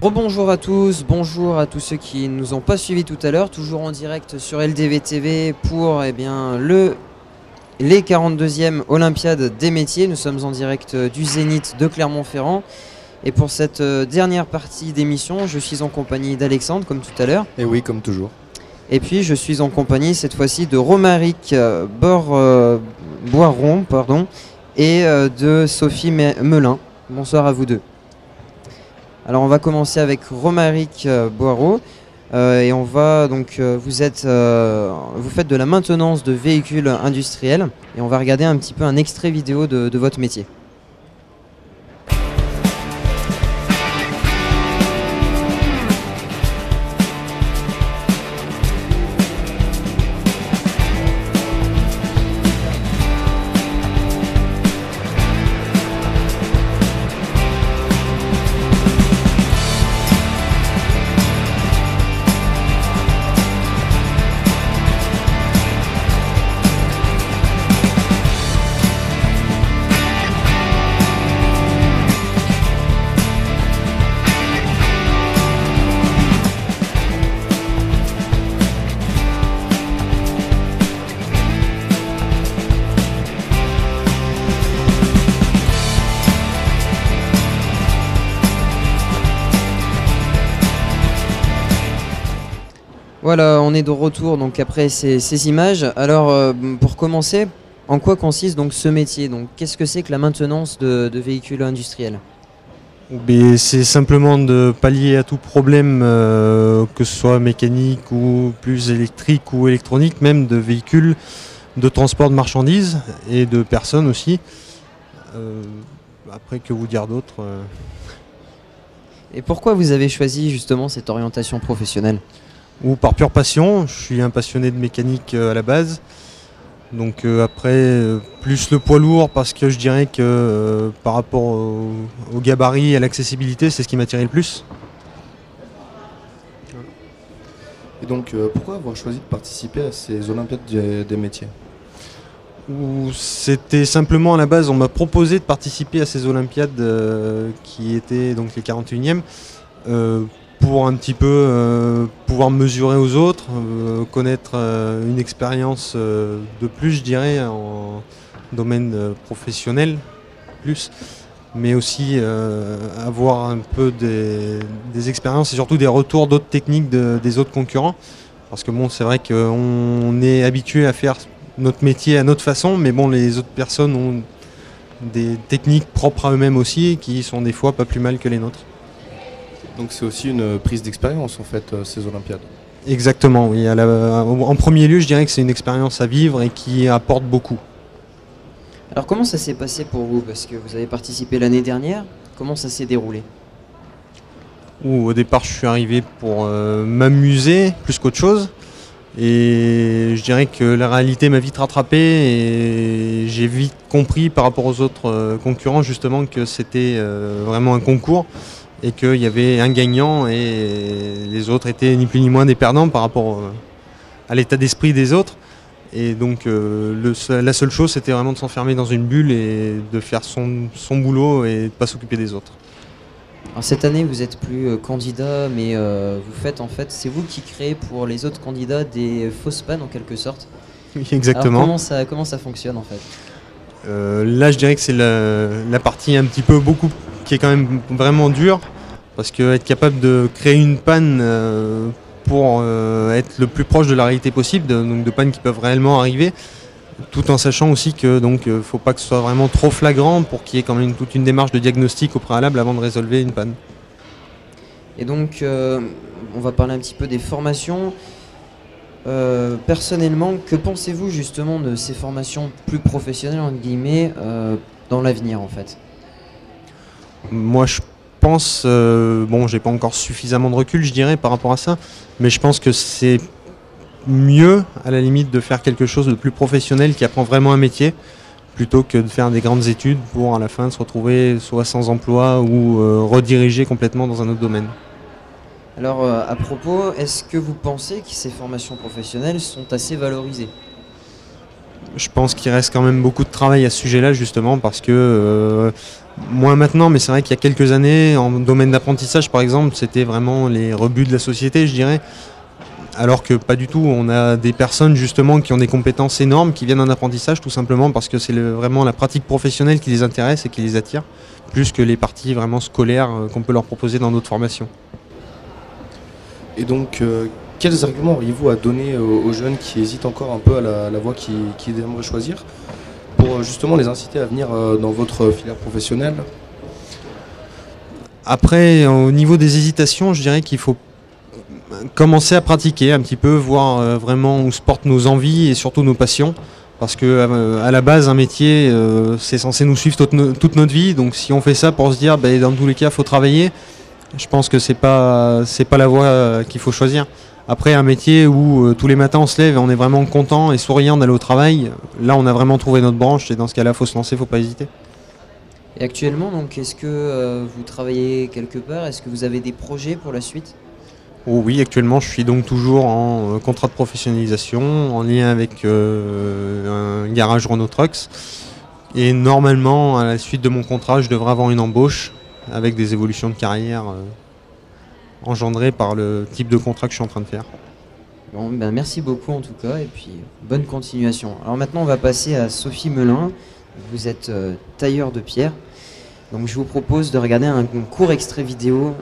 Rebonjour à tous, bonjour à tous ceux qui ne nous ont pas suivis tout à l'heure, toujours en direct sur LDV TV pour les 42e Olympiades des métiers. Nous sommes en direct du Zénith de Clermont-Ferrand. Et pour cette dernière partie d'émission, je suis en compagnie d'Alexandre, comme tout à l'heure. Et oui, comme toujours. Et puis je suis en compagnie cette fois-ci de Romaric Boiron et de Sophie Melin. Bonsoir à vous deux. Alors on va commencer avec Romaric Boireau et on va donc vous faites de la maintenance de véhicules industriels et on va regarder un petit peu un extrait vidéo de votre métier. Voilà, on est de retour donc après ces images. Alors pour commencer, en quoi consiste donc ce métier? Donc qu'est-ce que c'est que la maintenance de véhicules industriels? C'est simplement de pallier à tout problème, que ce soit mécanique ou plus électrique ou électronique, même de véhicules, de transport de marchandises et de personnes aussi. Après, que vous dire d'autre Et pourquoi vous avez choisi justement cette orientation professionnelle? Ou par pure passion, je suis un passionné de mécanique à la base. Donc après, plus le poids lourd parce que je dirais que par rapport au gabarit et à l'accessibilité, c'est ce qui m'attirait le plus. Et donc pourquoi avoir choisi de participer à ces Olympiades des métiers? C'était simplement à la base, on m'a proposé de participer à ces Olympiades qui étaient donc les 41e. Pour un petit peu pouvoir mesurer aux autres, connaître une expérience de plus, je dirais, en domaine professionnel, plus, mais aussi avoir un peu des expériences et surtout des retours d'autres techniques des autres concurrents. Parce que bon, c'est vrai qu'on est habitué à faire notre métier à notre façon, mais bon, les autres personnes ont des techniques propres à eux-mêmes aussi, qui sont des fois pas plus mal que les nôtres. Donc c'est aussi une prise d'expérience en fait, ces Olympiades. Exactement, oui. En premier lieu, je dirais que c'est une expérience à vivre et qui apporte beaucoup. Alors comment ça s'est passé pour vous? Parce que vous avez participé l'année dernière, comment ça s'est déroulé? Au départ, je suis arrivé pour m'amuser plus qu'autre chose. Et je dirais que la réalité m'a vite rattrapé et j'ai vite compris par rapport aux autres concurrents justement que c'était vraiment un concours. Et qu'il y avait un gagnant et les autres étaient ni plus ni moins des perdants par rapport à l'état d'esprit des autres. Et donc la seule chose, c'était vraiment de s'enfermer dans une bulle et de faire son boulot et de ne pas s'occuper des autres. Alors cette année, vous n'êtes plus candidat, mais c'est vous qui créez pour les autres candidats des fausses pannes en quelque sorte. Oui, exactement. Alors comment ça fonctionne en fait? Là, je dirais que c'est la partie un petit peu qui est quand même vraiment dur, parce que être capable de créer une panne pour être le plus proche de la réalité possible, donc de pannes qui peuvent réellement arriver, tout en sachant aussi que donc faut pas que ce soit vraiment trop flagrant pour qu'il y ait quand même toute une démarche de diagnostic au préalable avant de résolver une panne. Et donc on va parler un petit peu des formations. Personnellement, que pensez-vous justement de ces formations plus professionnelles entre guillemets dans l'avenir en fait? Moi, je pense, j'ai pas encore suffisamment de recul, je dirais, par rapport à ça, mais je pense que c'est mieux, à la limite, de faire quelque chose de plus professionnel qui apprend vraiment un métier, plutôt que de faire des grandes études pour, à la fin, se retrouver soit sans emploi ou rediriger complètement dans un autre domaine. Alors, à propos, est-ce que vous pensez que ces formations professionnelles sont assez valorisées? Je pense qu'il reste quand même beaucoup de travail à ce sujet-là, justement, parce que, moins maintenant, mais c'est vrai qu'il y a quelques années, en domaine d'apprentissage, par exemple, c'était vraiment les rebuts de la société, je dirais. Alors que pas du tout, on a des personnes justement qui ont des compétences énormes, qui viennent en apprentissage tout simplement parce que c'est vraiment la pratique professionnelle qui les intéresse et qui les attire, plus que les parties vraiment scolaires qu'on peut leur proposer dans d'autres formations. Et donc, quels arguments auriez-vous à donner aux jeunes qui hésitent encore un peu à la voie qu'ils aimeraient choisir pour justement les inciter à venir dans votre filière professionnelle? Après, au niveau des hésitations, je dirais qu'il faut commencer à pratiquer un petit peu, voir vraiment où se portent nos envies et surtout nos passions. Parce que à la base, un métier, c'est censé nous suivre toute notre vie. Donc si on fait ça pour se dire, dans tous les cas, il faut travailler, je pense que c'est pas la voie qu'il faut choisir. Après, un métier où tous les matins on se lève et on est vraiment content et souriant d'aller au travail, là on a vraiment trouvé notre branche et dans ce cas-là, il faut se lancer, il ne faut pas hésiter. Et actuellement, donc, est-ce que vous travaillez quelque part? Est-ce que vous avez des projets pour la suite? Oh oui, actuellement je suis donc toujours en contrat de professionnalisation, en lien avec un garage Renault Trucks. Et normalement, à la suite de mon contrat, je devrais avoir une embauche avec des évolutions de carrière engendrées par le type de contrat que je suis en train de faire. Bon, merci beaucoup en tout cas, et puis bonne continuation. Alors maintenant, on va passer à Sophie Melin. Vous êtes tailleur de pierre. Donc je vous propose de regarder un court extrait vidéo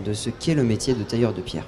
de ce qu'est le métier de tailleur de pierre.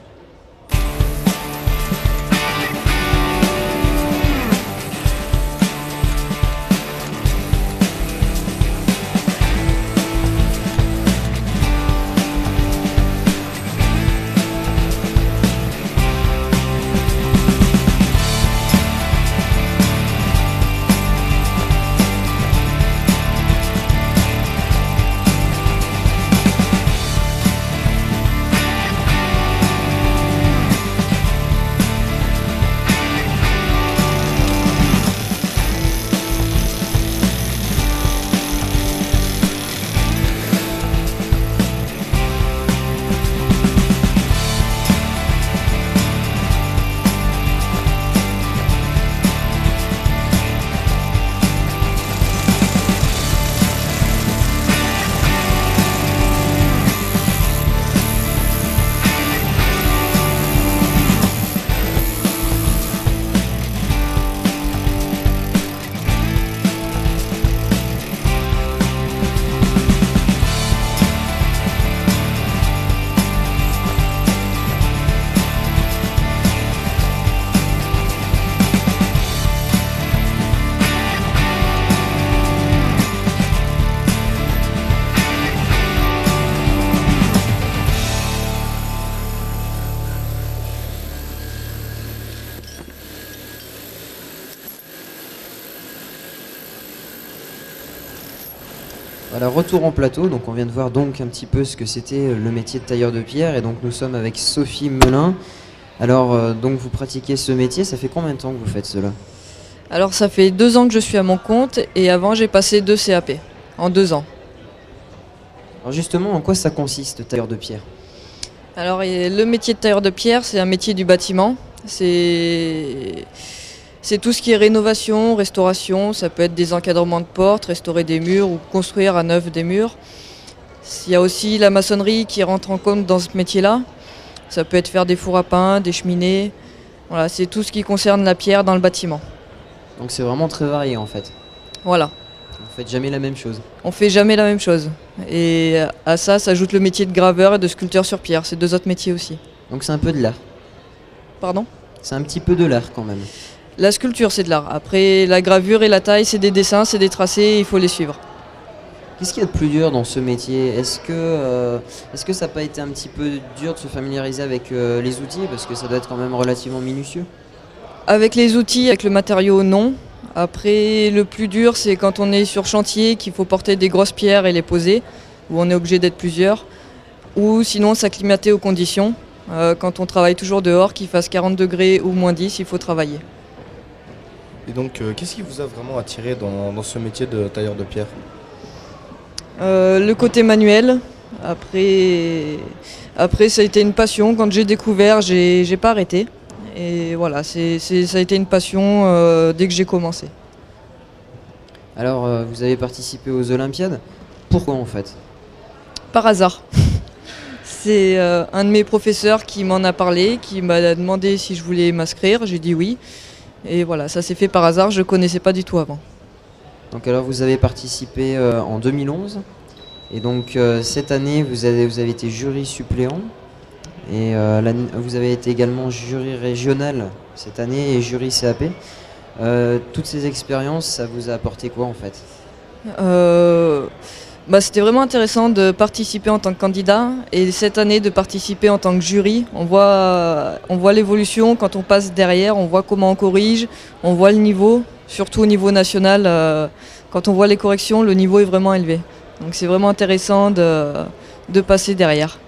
Voilà, retour en plateau, donc on vient de voir donc un petit peu ce que c'était le métier de tailleur de pierre, et donc nous sommes avec Sophie Melin. Alors donc vous pratiquez ce métier, ça fait combien de temps que vous faites cela? Alors ça fait 2 ans que je suis à mon compte et avant j'ai passé 2 CAP en 2 ans. Alors justement, en quoi ça consiste, tailleur de pierre? Alors le métier de tailleur de pierre, c'est un métier du bâtiment. C'est tout ce qui est rénovation, restauration, ça peut être des encadrements de portes, restaurer des murs ou construire à neuf des murs. Il y a aussi la maçonnerie qui rentre en compte dans ce métier-là. Ça peut être faire des fours à pain, des cheminées. Voilà, c'est tout ce qui concerne la pierre dans le bâtiment. Donc c'est vraiment très varié en fait. Voilà. Vous ne faites jamais la même chose. On fait jamais la même chose. Et à ça s'ajoute le métier de graveur et de sculpteur sur pierre. C'est 2 autres métiers aussi. Donc c'est un peu de l'art. Pardon ? C'est un petit peu de l'art quand même. La sculpture, c'est de l'art. Après, la gravure et la taille, c'est des dessins, c'est des tracés, il faut les suivre. Qu'est-ce qu'il y a de plus dur dans ce métier? Est-ce que ça n'a pas été un petit peu dur de se familiariser avec les outils? Parce que ça doit être quand même relativement minutieux. Avec les outils, avec le matériau, non. Après, le plus dur, c'est quand on est sur chantier, qu'il faut porter des grosses pierres et les poser, où on est obligé d'être plusieurs. Ou sinon, s'acclimater aux conditions. Quand on travaille toujours dehors, qu'il fasse 40 degrés ou moins 10, il faut travailler. Et donc, qu'est-ce qui vous a vraiment attiré dans ce métier de tailleur de pierre? Le côté manuel. Après, ça a été une passion. Quand j'ai découvert, j'ai pas arrêté. Et voilà, ça a été une passion dès que j'ai commencé. Alors, vous avez participé aux Olympiades. Pourquoi en fait? Par hasard. C'est un de mes professeurs qui m'en a parlé, qui m'a demandé si je voulais m'inscrire. J'ai dit oui. Et voilà, ça s'est fait par hasard, je ne connaissais pas du tout avant. Donc alors vous avez participé en 2011 et donc cette année vous avez été jury suppléant et vous avez été également jury régional cette année et jury CAP. Toutes ces expériences, ça vous a apporté quoi en fait? C'était vraiment intéressant de participer en tant que candidat et cette année de participer en tant que jury. On voit l'évolution quand on passe derrière, on voit comment on corrige, on voit le niveau, surtout au niveau national. Quand on voit les corrections, le niveau est vraiment élevé. Donc c'est vraiment intéressant de passer derrière.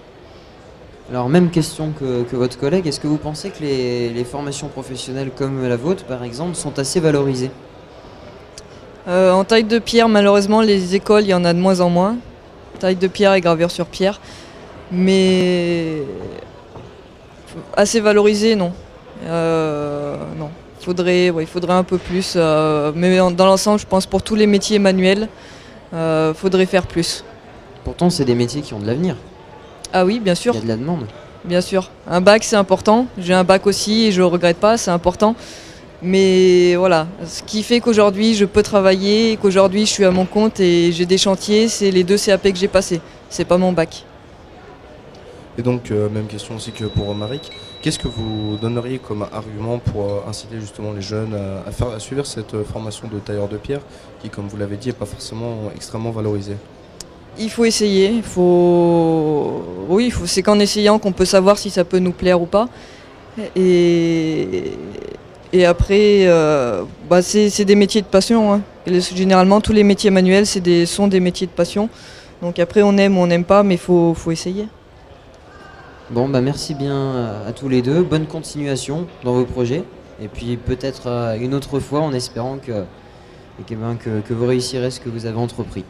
Alors même question que votre collègue, est-ce que vous pensez que les formations professionnelles comme la vôtre par exemple sont assez valorisées? En taille de pierre, malheureusement, les écoles, il y en a de moins en moins. Taille de pierre et gravure sur pierre. Mais assez valorisé, non. Non. Il faudrait un peu plus. Mais dans l'ensemble, je pense pour tous les métiers manuels, faudrait faire plus. Pourtant, c'est des métiers qui ont de l'avenir. Ah oui, bien sûr. Il y a de la demande. Bien sûr. Un bac, c'est important. J'ai un bac aussi et je ne regrette pas, c'est important. Mais voilà, ce qui fait qu'aujourd'hui je peux travailler, qu'aujourd'hui je suis à mon compte et j'ai des chantiers, c'est les 2 CAP que j'ai passés, c'est pas mon bac. Et donc, même question aussi que pour Romaric, qu'est-ce que vous donneriez comme argument pour inciter justement les jeunes à suivre cette formation de tailleur de pierre qui, comme vous l'avez dit, n'est pas forcément extrêmement valorisée? Il faut essayer, c'est qu'en essayant qu'on peut savoir si ça peut nous plaire ou pas. Et après, c'est des métiers de passion. Hein. Généralement, tous les métiers manuels sont des métiers de passion. Donc après, on aime ou on n'aime pas, mais il faut essayer. Bon, merci bien à tous les deux. Bonne continuation dans vos projets. Et puis peut-être une autre fois en espérant que vous réussirez ce que vous avez entrepris.